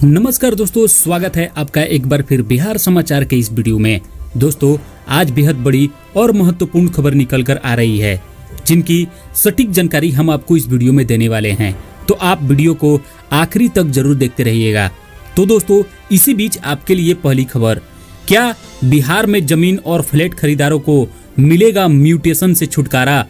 नमस्कार दोस्तों, स्वागत है आपका एक बार फिर बिहार समाचार के इस वीडियो में। दोस्तों, आज बेहद बड़ी और महत्वपूर्ण खबर निकल कर आ रही है, जिनकी सटीक जानकारी हम आपको इस वीडियो में देने वाले हैं। तो आप वीडियो को आखिरी तक जरूर देखते रहिएगा। तो दोस्तों, इसी बीच आपके लिए पहली खबर, क्या बिहार में जमीन और फ्लैट खरीदारों को मिलेगा म्यूटेशन से छुटकारा?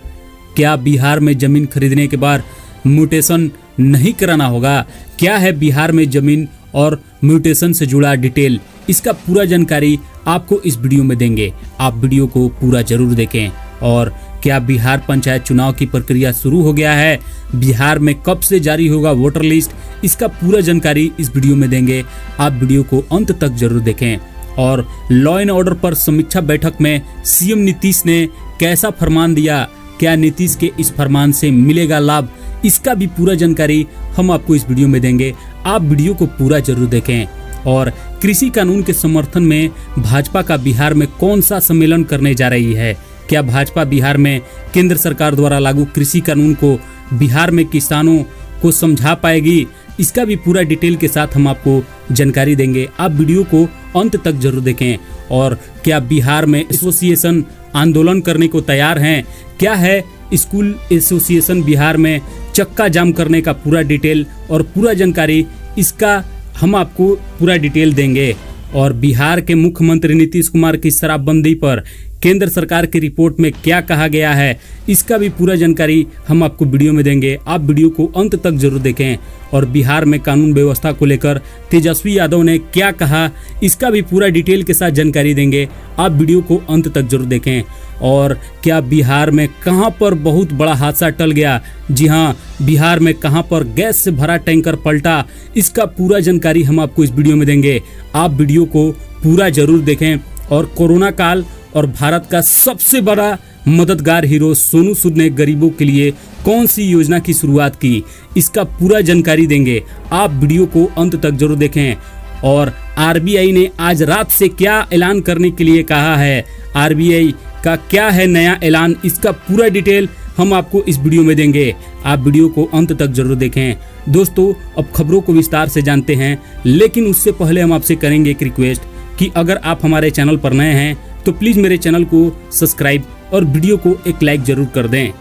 क्या बिहार में जमीन खरीदने के बाद म्यूटेशन नहीं कराना होगा? क्या है बिहार में जमीन और म्यूटेशन से जुड़ा डिटेल, इसका पूरा जानकारी आपको इस वीडियो में देंगे। आप वीडियो को पूरा जरूर देखें। और क्या बिहार पंचायत चुनाव की प्रक्रिया शुरू हो गया है? बिहार में कब से जारी होगा वोटर लिस्ट, इसका पूरा जानकारी इस वीडियो में देंगे। आप वीडियो को अंत तक जरूर देखें। और लॉ एंड ऑर्डर पर समीक्षा बैठक में सीएम नीतीश ने कैसा फरमान दिया? क्या नीतीश के इस फरमान से मिलेगा लाभ? इसका भी पूरा जानकारी हम आपको इस वीडियो में देंगे। आप वीडियो को पूरा जरूर देखें। और कृषि कानून के समर्थन में भाजपा का बिहार में कौन सा सम्मेलन करने जा रही है? क्या भाजपा बिहार में केंद्र सरकार द्वारा लागू कृषि कानून को बिहार में किसानों को समझा पाएगी? इसका भी पूरा डिटेल के साथ हम आपको जानकारी देंगे। आप वीडियो को अंत तक जरूर देखें। और क्या बिहार में एसोसिएशन आंदोलन करने को तैयार हैं? क्या है स्कूल एसोसिएशन बिहार में चक्का जाम करने का पूरा डिटेल और पूरा जानकारी, इसका हम आपको पूरा डिटेल देंगे। और बिहार के मुख्यमंत्री नीतीश कुमार की शराबबंदी पर केंद्र सरकार की रिपोर्ट में क्या कहा गया है, इसका भी पूरा जानकारी हम आपको वीडियो में देंगे। आप वीडियो को अंत तक जरूर देखें। और बिहार में कानून व्यवस्था को लेकर तेजस्वी यादव ने क्या कहा, इसका भी पूरा डिटेल के साथ जानकारी देंगे। आप वीडियो को अंत तक जरूर देखें। और क्या बिहार में कहां पर बहुत बड़ा हादसा टल गया? जी हां, बिहार में कहां पर गैस से भरा टैंकर पलटा, इसका पूरा जानकारी हम आपको इस वीडियो में देंगे। आप वीडियो को पूरा जरूर देखें। और कोरोना काल और भारत का सबसे बड़ा मददगार हीरो सोनू सूद ने गरीबों के लिए कौन सी योजना की शुरुआत की, इसका पूरा जानकारी देंगे। आप वीडियो को अंत तक जरूर देखें। और आरबीआई ने आज रात से क्या ऐलान करने के लिए कहा है, आरबीआई का क्या है नया ऐलान, इसका पूरा डिटेल हम आपको इस वीडियो में देंगे। आप वीडियो को अंत तक जरूर देखें। दोस्तों, अब खबरों को विस्तार से जानते हैं, लेकिन उससे पहले हम आपसे करेंगे एक रिक्वेस्ट कि अगर आप हमारे चैनल पर नए हैं तो प्लीज मेरे चैनल को सब्सक्राइब और वीडियो को एक लाइक जरूर कर दें।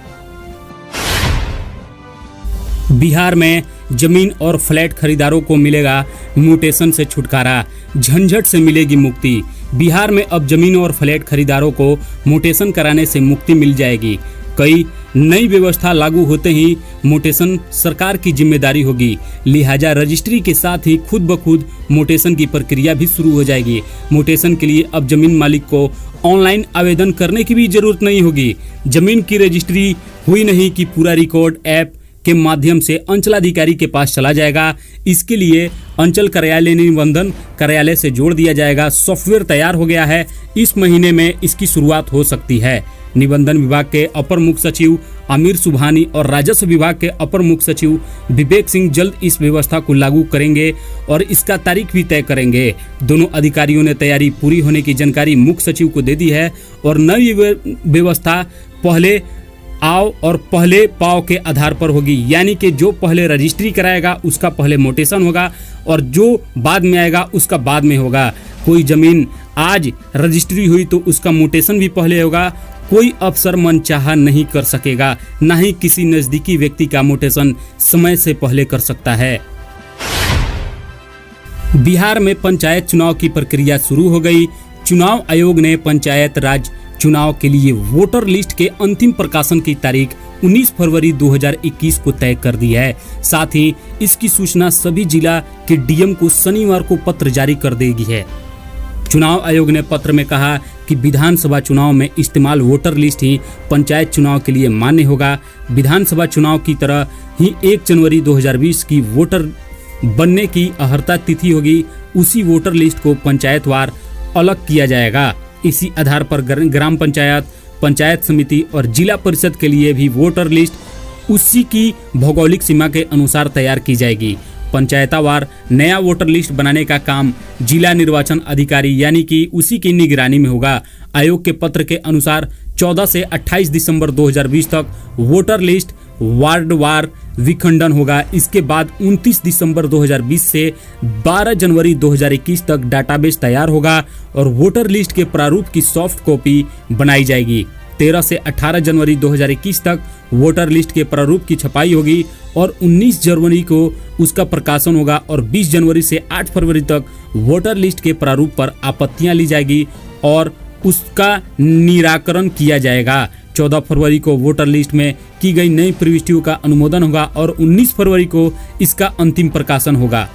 बिहार में जमीन और फ्लैट खरीदारों को मिलेगा म्यूटेशन से छुटकारा, झंझट से मिलेगी मुक्ति। बिहार में अब जमीन और फ्लैट खरीदारों को म्यूटेशन कराने से मुक्ति मिल जाएगी। कई नई व्यवस्था लागू होते ही म्यूटेशन सरकार की जिम्मेदारी होगी, लिहाजा रजिस्ट्री के साथ ही खुद ब खुद म्यूटेशन की प्रक्रिया भी शुरू हो जाएगी। म्यूटेशन के लिए अब जमीन मालिक को ऑनलाइन आवेदन करने की भी जरूरत नहीं होगी। जमीन की रजिस्ट्री हुई नहीं कि पूरा रिकॉर्ड ऐप के माध्यम से अंचलाधिकारी के पास चला जाएगा। इसके लिए अंचल कार्यालय निबंधन कार्यालय से जोड़ दिया जाएगा। सॉफ्टवेयर तैयार हो गया है, इस महीने में इसकी शुरुआत हो सकती है। निबंधन विभाग के अपर मुख्य सचिव आमिर सुबहानी और राजस्व विभाग के अपर मुख्य सचिव विवेक सिंह जल्द इस व्यवस्था को लागू करेंगे और इसका तारीख भी तय करेंगे। दोनों अधिकारियों ने तैयारी पूरी होने की जानकारी मुख्य सचिव को दे दी है। और नई व्यवस्था पहले आओ और पहले पाओ के आधार पर होगी, यानी कि जो पहले रजिस्ट्री कराएगा उसका पहले म्यूटेशन होगा और जो बाद में आएगा उसका बाद में होगा। कोई जमीन आज रजिस्ट्री हुई तो उसका म्यूटेशन भी पहले होगा। कोई अफसर मनचाहा नहीं कर सकेगा, ना ही किसी नजदीकी व्यक्ति का म्यूटेशन समय से पहले कर सकता है। बिहार में पंचायत चुनाव की प्रक्रिया शुरू हो गई। चुनाव आयोग ने पंचायत राज चुनाव के लिए वोटर लिस्ट के अंतिम प्रकाशन की तारीख 19 फरवरी 2021 को तय कर दी है। साथ ही इसकी सूचना सभी जिला के डीएम को शनिवार को पत्र जारी कर देगी है। चुनाव आयोग ने पत्र में कहा कि विधानसभा चुनाव में इस्तेमाल वोटर लिस्ट ही पंचायत चुनाव के लिए मान्य होगा। विधानसभा चुनाव की तरह ही 1 जनवरी 2020 की वोटर बनने की अहर्ता तिथि होगी। उसी वोटर लिस्ट को पंचायतवार अलग किया जाएगा। इसी आधार पर ग्राम पंचायत, पंचायत समिति और जिला परिषद के लिए भी वोटर लिस्ट उसी की भौगोलिक सीमा के अनुसार तैयार की जाएगी। पंचायतवार नया वोटर लिस्ट बनाने का काम जिला निर्वाचन अधिकारी यानी कि उसी की निगरानी में होगा। आयोग के पत्र के अनुसार 14 से 28 दिसंबर 2020 तक वोटर लिस्ट वार्डवार विखंडन होगा। इसके बाद 29 दिसंबर 2020 से 12 जनवरी 2021 तक डाटाबेस तैयार होगा और वोटर लिस्ट के प्रारूप की सॉफ्ट कॉपी बनाई जाएगी। 13 से 18 जनवरी 2021 तक वोटर लिस्ट के प्रारूप की छपाई होगी और 19 जनवरी को उसका प्रकाशन होगा और 20 जनवरी से 8 फरवरी तक वोटर लिस्ट के प्रारूप पर आपत्तियां ली जाएगी और उसका निराकरण किया जाएगा। 14 फरवरी को वोटर लिस्ट में की गई नई प्रविष्टियों का अनुमोदन होगा और 19 फरवरी को इसका अंतिम प्रकाशन होगा।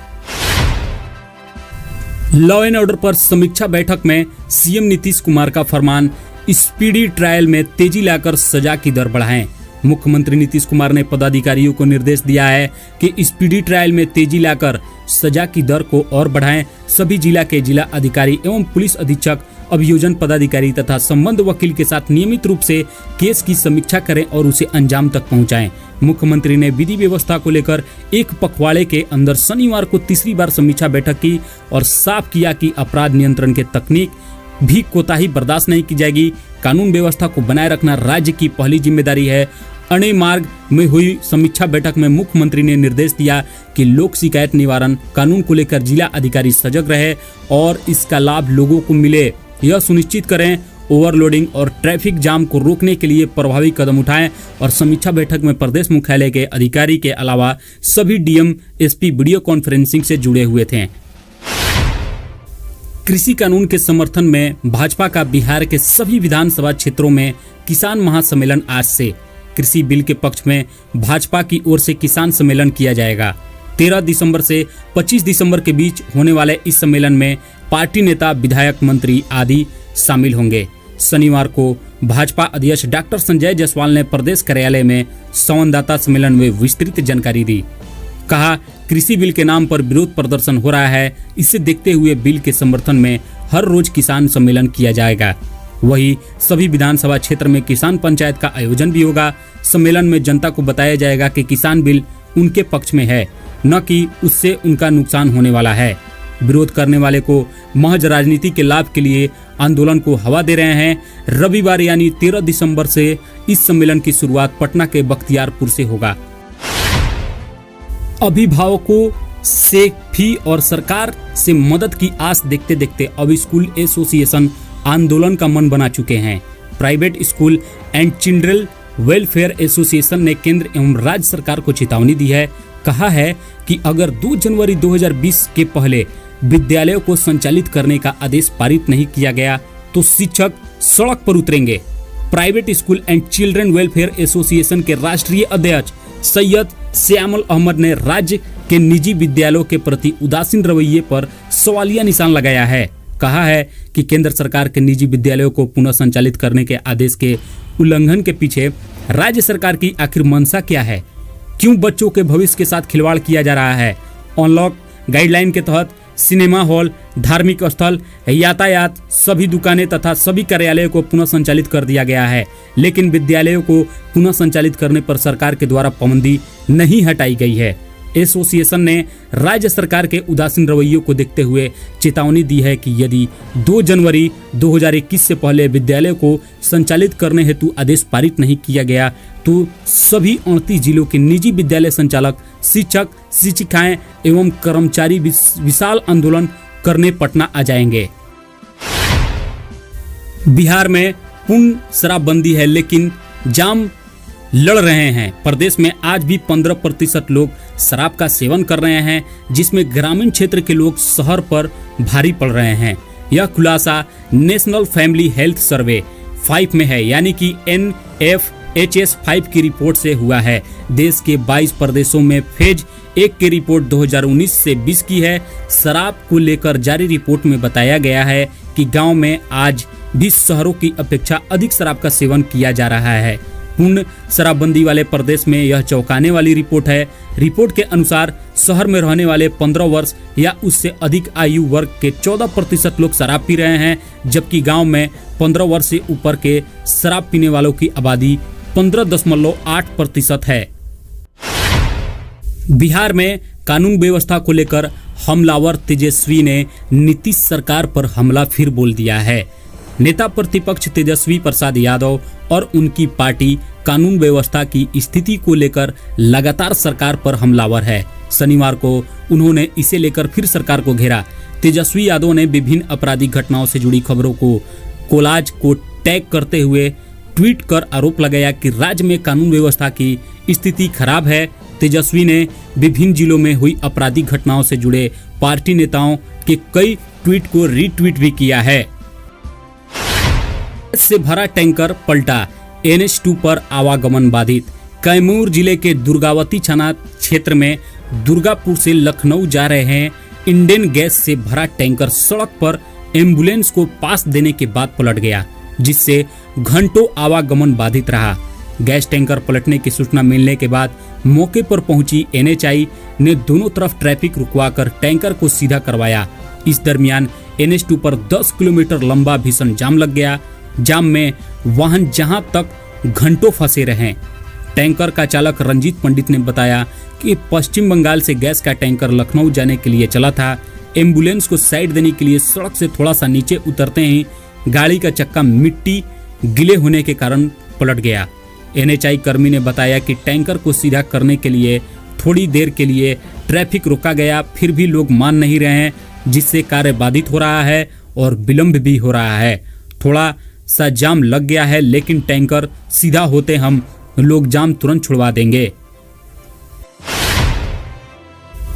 लॉ एंड ऑर्डर पर समीक्षा बैठक में सीएम नीतीश कुमार का फरमान, स्पीडी ट्रायल में तेजी लाकर सजा की दर बढ़ाएं। मुख्यमंत्री नीतीश कुमार ने पदाधिकारियों को निर्देश दिया है कि स्पीडी ट्रायल में तेजी लाकर सजा की दर को और बढ़ाएं। सभी जिला के जिला अधिकारी एवं पुलिस अधीक्षक, अभियोजन पदाधिकारी तथा संबंध वकील के साथ नियमित रूप से केस की समीक्षा करें और उसे अंजाम तक पहुंचाएं। मुख्यमंत्री ने विधि व्यवस्था को लेकर एक पखवाड़े के अंदर शनिवार को तीसरी बार समीक्षा बैठक की और साफ किया कि अपराध नियंत्रण के तकनीक भी कोताही बर्दाश्त नहीं की जाएगी। कानून व्यवस्था को बनाए रखना राज्य की पहली जिम्मेदारी है। अणे मार्ग में हुई समीक्षा बैठक में मुख्यमंत्री ने निर्देश दिया कि लोक शिकायत निवारण कानून को लेकर जिला अधिकारी सजग रहे और इसका लाभ लोगों को मिले, यह सुनिश्चित करें। ओवरलोडिंग और ट्रैफिक जाम को रोकने के लिए प्रभावी कदम उठाएं और समीक्षा बैठक में प्रदेश मुख्यालय के अधिकारी के अलावा सभी डीएम, एसपी वीडियो कॉन्फ्रेंसिंग से जुड़े हुए थे। कृषि कानून के समर्थन में भाजपा का बिहार के सभी विधानसभा क्षेत्रों में किसान महासम्मेलन आज से। कृषि बिल के पक्ष में भाजपा की ओर से किसान सम्मेलन किया जाएगा। 13 दिसंबर से 25 दिसंबर के बीच होने वाले इस सम्मेलन में पार्टी नेता, विधायक, मंत्री आदि शामिल होंगे। शनिवार को भाजपा अध्यक्ष डॉक्टर संजय जायसवाल ने प्रदेश कार्यालय में संवाददाता सम्मेलन में विस्तृत जानकारी दी। कहा, कृषि बिल के नाम पर विरोध प्रदर्शन हो रहा है, इसे देखते हुए बिल के समर्थन में हर रोज किसान सम्मेलन किया जाएगा। वहीं सभी विधानसभा क्षेत्र में किसान पंचायत का आयोजन भी होगा। सम्मेलन में जनता को बताया जाएगा कि किसान बिल उनके पक्ष में है, न कि उससे उनका नुकसान होने वाला है। विरोध करने वाले को महज राजनीति के लाभ के लिए आंदोलन को हवा दे रहे हैं। रविवार यानी 13 दिसंबर से इस सम्मेलन की शुरुआत पटना के बख्तियारपुर से होगा। अभिभावकों से फी और सरकार से मदद की आस देखते देखते अब स्कूल एसोसिएशन आंदोलन का मन बना चुके हैं। Private school and children welfare association ने केंद्र एवं राज्य सरकार को चेतावनी दी है। कहा है कि अगर 2 जनवरी 2020 के पहले विद्यालयों को संचालित करने का आदेश पारित नहीं किया गया तो शिक्षक सड़क पर उतरेंगे। Private school and children welfare association के राष्ट्रीय अध्यक्ष सैयद श्यामल अहमद ने राज्य के निजी विद्यालयों के प्रति उदासीन रवैये पर सवालिया निशान लगाया है। कहा है कि केंद्र सरकार के निजी विद्यालयों को पुनः संचालित करने के आदेश के उल्लंघन के पीछे राज्य सरकार की आखिर मंशा क्या है? क्यों बच्चों के भविष्य के साथ खिलवाड़ किया जा रहा है? अनलॉक गाइडलाइन के तहत सिनेमा हॉल, धार्मिक स्थल, यातायात, सभी दुकानें तथा सभी कार्यालयों को पुनः संचालित कर दिया गया है, लेकिन विद्यालयों को पुनः संचालित करने पर सरकार के द्वारा पाबंदी नहीं हटाई गई है। एसोसिएशन ने राज्य सरकार के उदासीन रवैयों को देखते हुए चेतावनी दी है कि यदि 2 जनवरी 2021 से पहले विद्यालयों को संचालित करने हेतु आदेश पारित नहीं किया गया तो सभी 38 जिलों के निजी विद्यालय संचालक, शिक्षक, शिक्षिकाएं एवं कर्मचारी विशाल आंदोलन करने पटना आ जाएंगे। बिहार में पूर्ण शराबबंदी है लेकिन जाम लड़ रहे हैं। प्रदेश में आज भी 15% लोग शराब का सेवन कर रहे हैं, जिसमें ग्रामीण क्षेत्र के लोग शहर पर भारी पड़ रहे हैं। यह खुलासा नेशनल फैमिली हेल्थ सर्वे 5 में है, यानी कि NFHS 5 की रिपोर्ट से हुआ है। देश के 22 प्रदेशों में फेज 1 की रिपोर्ट 2019 से 20 की है। शराब को लेकर जारी रिपोर्ट में बताया गया है कि गांव में आज भी शहरों की अपेक्षा अधिक शराब का सेवन किया जा रहा है। पूर्ण शराबबंदी वाले प्रदेश में यह चौंकाने वाली रिपोर्ट है। रिपोर्ट के अनुसार शहर में रहने वाले 15 वर्ष या उससे अधिक आयु वर्ग के 14% लोग शराब पी रहे हैं, जबकि गांव में 15 वर्ष से ऊपर के शराब पीने वालों की आबादी 15.8% है। बिहार में कानून व्यवस्था को लेकर हमलावर तेजस्वी ने नीतीश सरकार पर हमला फिर बोल दिया है। नेता प्रतिपक्ष तेजस्वी प्रसाद यादव और उनकी पार्टी कानून व्यवस्था की स्थिति को लेकर लगातार सरकार पर हमलावर है। शनिवार को उन्होंने इसे लेकर फिर सरकार को घेरा। तेजस्वी यादव ने विभिन्न आपराधिक घटनाओं से जुड़ी खबरों को कोलाज को टैग करते हुए ट्वीट कर आरोप लगाया कि राज्य में कानून व्यवस्था की स्थिति खराब है। तेजस्वी ने विभिन्न जिलों में हुई आपराधिक घटनाओं से जुड़े पार्टी नेताओं के कई ट्वीट को रीट्वीट भी किया है। से भरा टैंकर पलटा, NH2 पर आवागमन बाधित। कैमूर जिले के दुर्गावती थाना क्षेत्र में दुर्गापुर से लखनऊ जा रहे हैं इंडेन गैस से भरा टैंकर सड़क पर एम्बुलेंस को पास देने के बाद पलट गया, जिससे घंटों आवागमन बाधित रहा। गैस टैंकर पलटने की सूचना मिलने के बाद मौके पर पहुंची NHI ने दोनों तरफ ट्रैफिक रुकवाकर टैंकर को सीधा करवाया। इस दरमियान NH2 पर 10 किलोमीटर लंबा भीषण जाम लग गया। जाम में वाहन जहां तक घंटों फंसे रहे। टैंकर का चालक रंजीत पंडित ने बताया कि पश्चिम बंगाल से गैस का टैंकर लखनऊ जाने के लिए चला था। एम्बुलेंस को साइड देने के लिए सड़क से थोड़ा सा नीचे उतरते ही गाड़ी का चक्का मिट्टी गीले होने के कारण पलट गया। NHI कर्मी ने बताया कि टैंकर को सीधा करने के लिए थोड़ी देर के लिए ट्रैफिक रोका गया, फिर भी लोग मान नहीं रहे हैं, जिससे कार्य बाधित हो रहा है और विलंब भी हो रहा है। थोड़ा सा जाम लग गया है, लेकिन टैंकर सीधा होते हम लोग जाम तुरंत छुड़वा देंगे।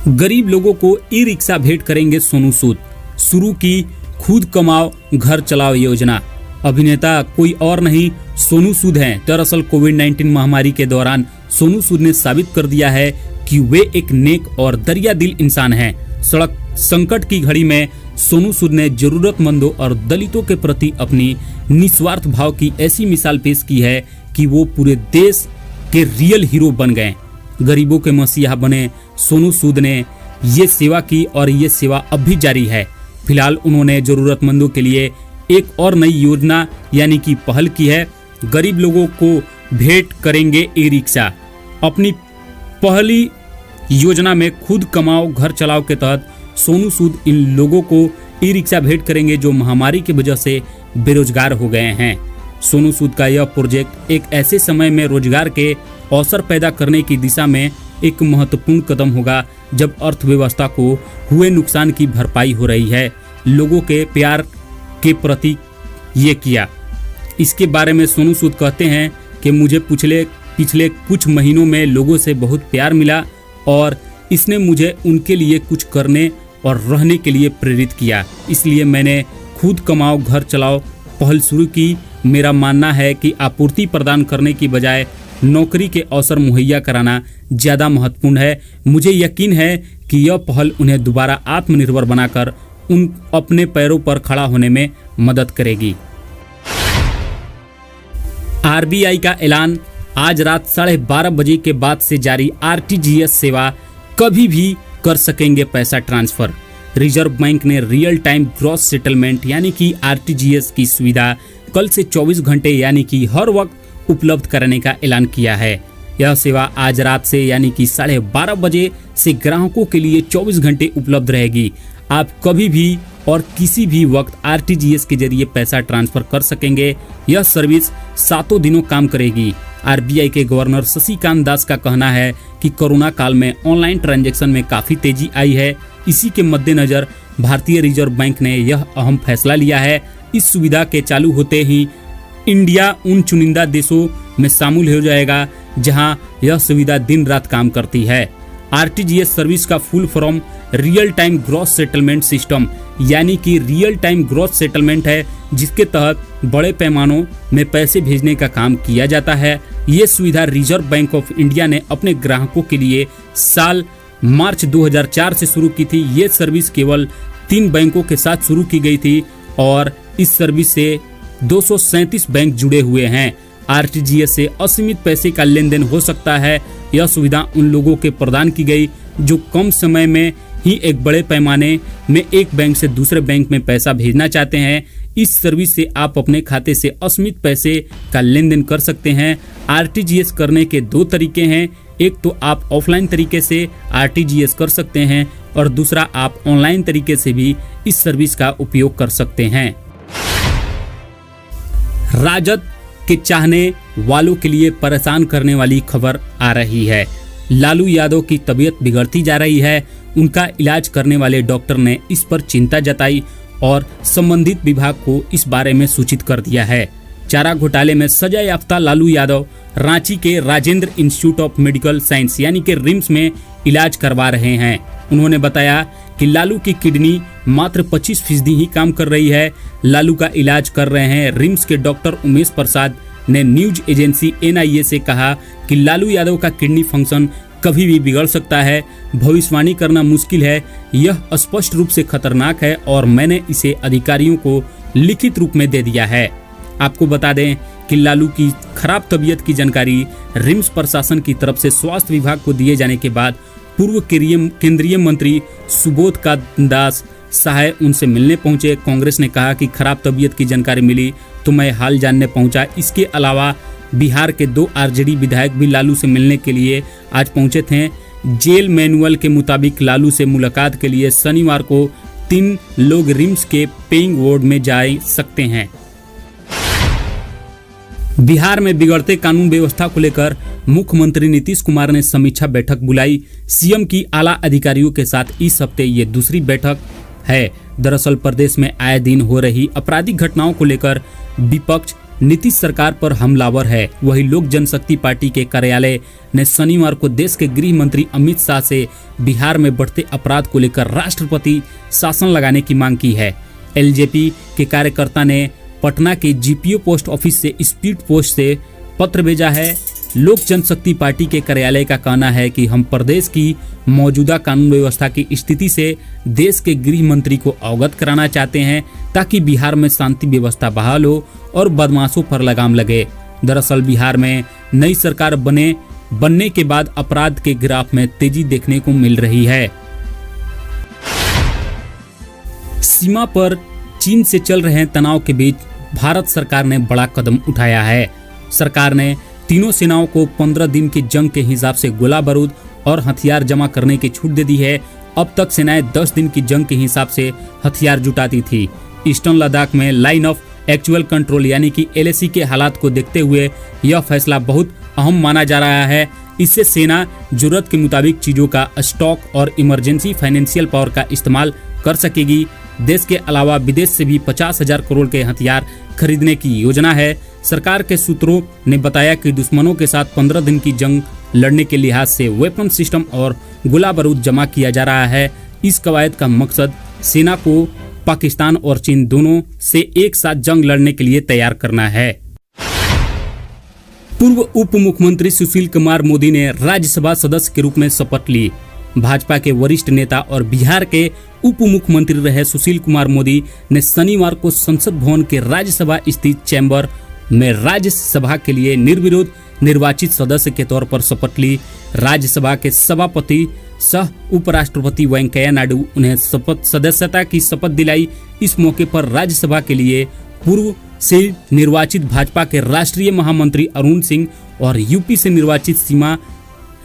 गरीब लोगों को ई-रिक्शा भेंट करेंगे सोनू सूद। शुरू की खुद कमाओ घर चलाओ योजना। अभिनेता कोई और नहीं सोनू सूद हैं। दरअसल कोविड-19 महामारी के दौरान सोनू सूद ने साबित कर दिया है कि वे एक नेक और दरिया दिल इंसान हैं। सड़क संकट की घड़ी में सोनू सूद ने जरूरतमंदों और दलितों के प्रति अपनी निस्वार्थ भाव की ऐसी मिसाल पेश की है कि वो पूरे देश के रियल हीरो बन गए। गरीबों के मसीहा बने सोनू सूद ने ये सेवा की और ये सेवा अब भी जारी है। फिलहाल उन्होंने जरूरतमंदों के लिए एक और नई योजना यानी कि पहल की है। गरीब लोगों को भेंट करेंगे ई-रिक्शा। अपनी पहली योजना में खुद कमाओ घर चलाओ के तहत सोनू सूद इन लोगों को ई-रिक्शा भेंट करेंगे जो महामारी की वजह से बेरोजगार हो गए हैं। सोनू सूद का यह प्रोजेक्ट एक ऐसे समय में रोजगार के अवसर पैदा करने की दिशा में एक महत्वपूर्ण कदम होगा जब अर्थव्यवस्था को हुए नुकसान की भरपाई हो रही है। लोगों के प्यार के प्रति ये किया। इसके बारे में सोनू सूद कहते हैं कि मुझे पिछले कुछ महीनों में लोगों से बहुत प्यार मिला और इसने मुझे उनके लिए कुछ करने और रहने के लिए प्रेरित किया। इसलिए मैंने खुद कमाओ घर चलाओ पहल शुरू की। मेरा मानना है कि आपूर्ति प्रदान करने की बजाय नौकरी के अवसर मुहैया कराना ज़्यादा महत्वपूर्ण है। मुझे यकीन है कि यह पहल उन्हें दोबारा आत्मनिर्भर बनाकर उन अपने पैरों पर खड़ा होने में मदद करेगी। RBI का ऐलान, आज रात 12:30 बजे के बाद से जारी RTGS सेवा, कभी भी कर सकेंगे पैसा ट्रांसफर। रिजर्व बैंक ने रियल टाइम ग्रॉस सेटलमेंट यानी कि RTGS की सुविधा कल से 24 घंटे यानी कि हर वक्त उपलब्ध कराने का ऐलान किया है। यह सेवा आज रात से यानी कि 12:30 बजे से ग्राहकों के लिए 24 घंटे उपलब्ध रहेगी। आप कभी भी और किसी भी वक्त RTGS के जरिए पैसा ट्रांसफर कर सकेंगे। यह सर्विस 7 दिनों काम करेगी। RBI के गवर्नर शशिकांत दास का कहना है कि कोरोना काल में ऑनलाइन ट्रांजैक्शन में काफी तेजी आई है। इसी के मद्देनजर भारतीय रिजर्व बैंक ने यह अहम फैसला लिया है। इस सुविधा के चालू होते ही इंडिया उन चुनिंदा देशों में शामिल हो जाएगा जहां यह सुविधा दिन रात काम करती है। RTGS सर्विस का full form real time gross settlement system यानी कि रियल टाइम ग्रॉस सेटलमेंट है, जिसके तहत बड़े पैमानों में पैसे भेजने का काम किया जाता है। ये सुविधा रिजर्व बैंक ऑफ इंडिया ने अपने ग्राहकों के लिए साल मार्च 2004 से शुरू की थी। ये सर्विस केवल 3 बैंकों के साथ शुरू की गई थी और इस सर्विस से 237 बैंक जुड़े हुए हैं। RTGS से असीमित पैसे का लेन देन हो सकता है। यह सुविधा उन लोगों के प्रदान की गई जो कम समय में ही एक बड़े पैमाने में एक बैंक से दूसरे बैंक में पैसा भेजना चाहते हैं। इस सर्विस से आप अपने खाते से असीमित पैसे का लेन देन कर सकते हैं। RTGS करने के 2 तरीके हैं। एक तो आप ऑफलाइन तरीके से RTGS कर सकते हैं और दूसरा आप ऑनलाइन तरीके से भी इस सर्विस का उपयोग कर सकते हैं। राजद के चाहने वालों के लिए परेशान करने वाली खबर आ रही है। लालू यादव की तबीयत बिगड़ती जा रही है। उनका इलाज करने वाले डॉक्टर ने इस पर चिंता जताई और संबंधित विभाग को इस बारे में सूचित कर दिया है। चारा घोटाले में सजा याफ्ता लालू यादव रांची के Rajendra institute of medical science यानी कि रिम्स में इलाज करवा रहे हैं। उन्होंने बताया कि लालू की किडनी मात्र 25% ही काम कर रही है। लालू का इलाज कर रहे हैं रिम्स के डॉक्टर उमेश प्रसाद ने न्यूज एजेंसी NIA से कहा कि लालू यादव का किडनी फंक्शन कभी भी बिगड़ सकता है। भविष्यवाणी करना मुश्किल है, यह स्पष्ट रूप से खतरनाक है और मैंने इसे अधिकारियों को लिखित रूप में दे दिया है। आपको बता दें कि लालू की खराब तबीयत की जानकारी रिम्स प्रशासन की तरफ से स्वास्थ्य विभाग को दिए जाने के बाद पूर्व केंद्रीय मंत्री सुबोध दास सहाय उनसे मिलने पहुंचे। कांग्रेस ने कहा कि खराब तबीयत की जानकारी मिली तो मैं हाल जानने पहुंचा। इसके अलावा बिहार के 2 RJD विधायक भी लालू से मिलने के लिए आज पहुंचे थे। जेल मैनुअल के मुताबिक लालू से मुलाकात के लिए शनिवार को 3 लोग रिम्स के पेइंग वार्ड में जा सकते हैं। बिहार में बिगड़ते कानून व्यवस्था को लेकर मुख्यमंत्री नीतीश कुमार ने समीक्षा बैठक बुलाई। सीएम की आला अधिकारियों के साथ इस हफ्ते ये दूसरी बैठक है। दरअसल प्रदेश में आए दिन हो रही आपराधिक घटनाओं को लेकर विपक्ष नीतीश सरकार पर हमलावर है। वही लोक जनशक्ति पार्टी के कार्यालय ने शनिवार को देश के गृह मंत्री अमित शाह से बिहार में बढ़ते अपराध को लेकर राष्ट्रपति शासन लगाने की मांग की है। LJP के कार्यकर्ता ने पटना के GPO पोस्ट ऑफिस से स्पीड पोस्ट से पत्र भेजा है। लोक जनशक्ति पार्टी के कार्यालय का कहना है कि हम प्रदेश की मौजूदा कानून व्यवस्था की स्थिति से देश के गृह मंत्री को अवगत कराना चाहते हैं ताकि बिहार में शांति व्यवस्था बहाल हो और बदमाशों पर लगाम लगे। दरअसल बिहार में नई सरकार बनने के बाद अपराध के ग्राफ में तेजी देखने को मिल रही है। सीमा पर चीन से चल रहे तनाव के बीच भारत सरकार ने बड़ा कदम उठाया है। सरकार ने तीनों सेनाओं को 15 दिन की जंग के हिसाब से गोला बारूद और हथियार जमा करने की छूट दे दी है। अब तक सेनाएं 10 दिन की जंग के हिसाब से हथियार जुटाती थी। ईस्टर्न लद्दाख में लाइन ऑफ एक्चुअल कंट्रोल यानी कि LAC के हालात को देखते हुए यह फैसला बहुत अहम माना जा रहा है। इससे सेना जरूरत के मुताबिक चीजों का स्टॉक और इमरजेंसी फाइनेंशियल पावर का इस्तेमाल कर सकेगी। देश के अलावा विदेश से भी 50,000 करोड़ के हथियार खरीदने की योजना है। सरकार के सूत्रों ने बताया कि दुश्मनों के साथ 15 दिन की जंग लड़ने के लिहाज से वेपन सिस्टम और गोला बारूद जमा किया जा रहा है। इस कवायद का मकसद सेना को पाकिस्तान और चीन दोनों से एक साथ जंग लड़ने के लिए तैयार करना है। पूर्व उप मुख्यमंत्री सुशील कुमार मोदी ने राज्यसभा सदस्य के रूप में शपथ ली। भाजपा के वरिष्ठ नेता और बिहार के उप मुख्यमंत्री रहे सुशील कुमार मोदी ने शनिवार को संसद भवन के राज्यसभा स्थित चैम्बर में राज्यसभा के लिए निर्विरोध निर्वाचित सदस्य के तौर पर शपथ ली। राज्यसभा के सभापति सह उपराष्ट्रपति वेंकैया नायडू उन्हें सदस्यता की शपथ दिलाई। इस मौके पर राज्यसभा के लिए पूर्व से निर्वाचित भाजपा के राष्ट्रीय महामंत्री अरुण सिंह और यूपी से निर्वाचित सीमा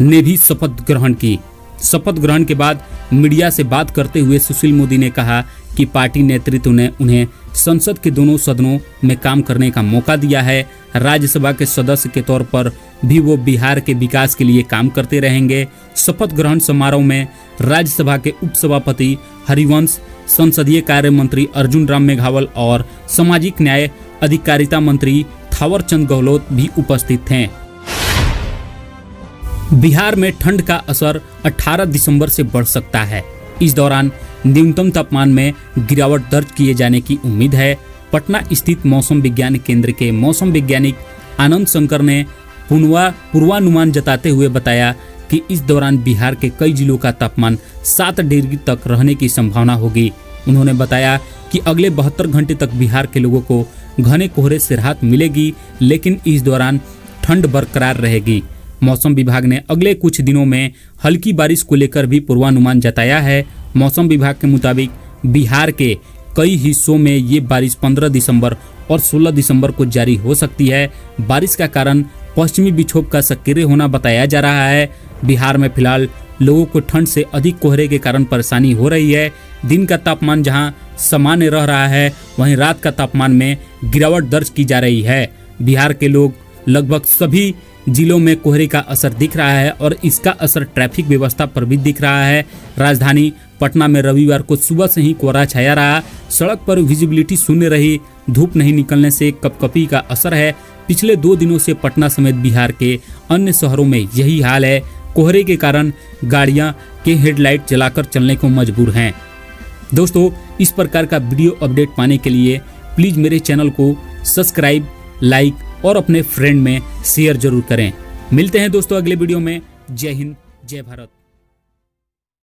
ने भी शपथ ग्रहण की। शपथ ग्रहण के बाद मीडिया से बात करते हुए सुशील मोदी ने कहा कि पार्टी नेतृत्व ने उन्हें संसद के दोनों सदनों में काम करने का मौका दिया है। राज्यसभा के सदस्य के तौर पर भी वो बिहार के विकास के लिए काम करते रहेंगे। शपथ ग्रहण समारोह में राज्यसभा के उपसभापति हरिवंश, संसदीय कार्य मंत्री अर्जुन राम मेघवाल और सामाजिक न्याय अधिकारिता मंत्री थावरचंद गहलोत भी उपस्थित थे। बिहार में ठंड का असर 18 दिसंबर से बढ़ सकता है। इस दौरान न्यूनतम तापमान में गिरावट दर्ज किए जाने की उम्मीद है। पटना स्थित मौसम विज्ञान केंद्र के मौसम वैज्ञानिक आनंद शंकर ने पूर्वानुमान जताते हुए बताया कि इस दौरान बिहार के कई जिलों का तापमान 7 डिग्री तक रहने की संभावना होगी। उन्होंने बताया कि अगले 72 घंटे तक बिहार के लोगों को घने कोहरे से राहत मिलेगी, लेकिन इस दौरान ठंड बरकरार रहेगी। मौसम विभाग ने अगले कुछ दिनों में हल्की बारिश को लेकर भी पूर्वानुमान जताया है। मौसम विभाग के मुताबिक बिहार के कई हिस्सों में ये बारिश 15 दिसंबर और 16 दिसंबर को जारी हो सकती है। बारिश का कारण पश्चिमी विक्षोभ का सक्रिय होना बताया जा रहा है। बिहार में फिलहाल लोगों को ठंड से अधिक कोहरे के कारण परेशानी हो रही है। दिन का तापमान जहां सामान्य रह रहा है, वहीं रात का तापमान में गिरावट दर्ज की जा रही है। बिहार के लोग लगभग सभी जिलों में कोहरे का असर दिख रहा है और इसका असर ट्रैफिक व्यवस्था पर भी दिख रहा है। राजधानी पटना में रविवार को सुबह से ही कोहरा छाया रहा। सड़क पर विजिबिलिटी शून्य रही। धूप नहीं निकलने से कपकपी का असर है। पिछले 2 दिनों से पटना समेत बिहार के अन्य शहरों में यही हाल है। कोहरे के कारण गाड़ियां के हेडलाइट जलाकर चलने को मजबूर हैं। दोस्तों, इस प्रकार का वीडियो अपडेट पाने के लिए प्लीज मेरे चैनल को सब्सक्राइब, लाइक और अपने फ्रेंड में शेयर जरूर करें। मिलते हैं दोस्तों अगले वीडियो में। जय हिंद, जय भारत।